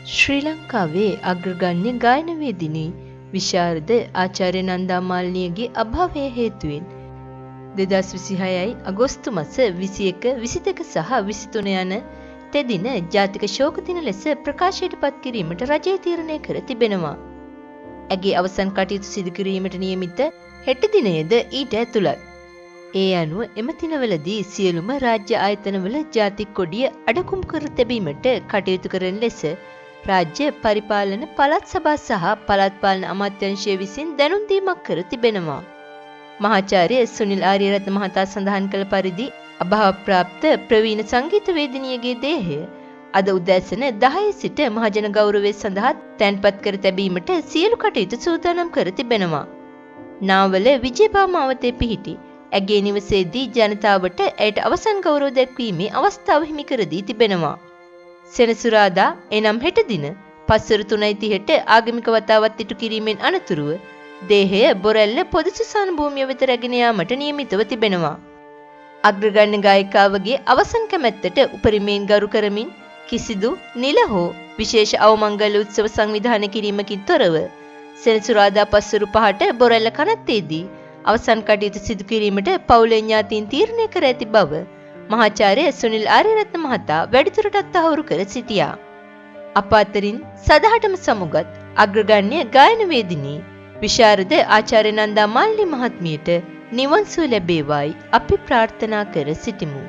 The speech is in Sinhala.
ශ්‍රී ලංකාවේ අග්‍රගණ්‍ය ගායනවේදිනී විශාරද ආචාර්ය නන්දා මාලිනියගේ අභාවය හේතුවෙන් 2026 අගෝස්තු මාස 21, 22 සහ 23 යන තෙදින ජාතික ශෝක දින ලෙස ප්‍රකාශයට පත් කිරීමට රජය තීරණය කර තිබෙනවා. ඇගේ අවසන් කටයුතු සිදු කිරීමට නියමිත හෙට දිනයද ඊට ඇතුළත්. ඒ අනුව එම දිනවලදී සියලුම රාජ්‍ය ආයතනවල ජාතික කොඩිය අඩකුම් කර තැබීමට කටයුතු කරන ලෙස රාජ්‍ය පරිපාලන පළාත් සභා සහ පළාත් පාලන අමාත්‍යාංශය විසින් දැනුම් දීමක් කර තිබෙනවා. මහාචාර්ය සුනිල් ආරියරත්න මහතා සඳහන් කළ පරිදි අභාවප්‍රාප්ත ප්‍රවීණ සංගීතවේදිනියගේ දේහය අද උදෑසන 10 සිට මහජන ගෞරවය සඳහා තැන්පත් කර තැබීමට සියලු කටයුතු සූදානම් කර තිබෙනවා. නාවල විජයබා මාවතේ පිහිටි ඇගේ නිවසේදී ජනතාවට ඇයට අවසන් ගෞරව දැක්වීමේ අවස්ථාව හිමි කර දී තිබෙනවා. සෙනසුරාදා එනම් හෙට දින පස්වරු 3:30ට ආගමික වතාවත් ඉටු කිරීමෙන් අනතුරුව දේහය බොරැල්ල පොදු සුසාන භූමිය වෙත රැගෙන යාමට නියමිතව තිබෙනවා. අග්‍රගණ්‍ය ගායිකාවගේ අවසන් කැමැත්තට උපරිමයෙන් ගරු කරමින් කිසිදු නිල හෝ විශේෂ අවමංගල උත්සව සංවිධානය කිරීමකින් තොරව සෙනසුරාදා පස්වරු 5ට බොරැල්ල කනත්තේදී අවසන් කටයුතු සිදු කිරීමට පවුලේ ඥාතීන් තීරණය කර ඇති බව මහාචාර්ය සුනිල් ආරියරත්න මහතා වැඩිදුරටත් තහවුරු කර සිටියා. අප අතරින් සදහටම සමුගත් අග්‍රගණ්‍ය ගායනවේදිනී විශාරද ආචාර්ය නන්දා මාලිනී මහත්මියට නිවන් සුව ලැබේවායි අපි ප්‍රාර්ථනා කර සිටිමු.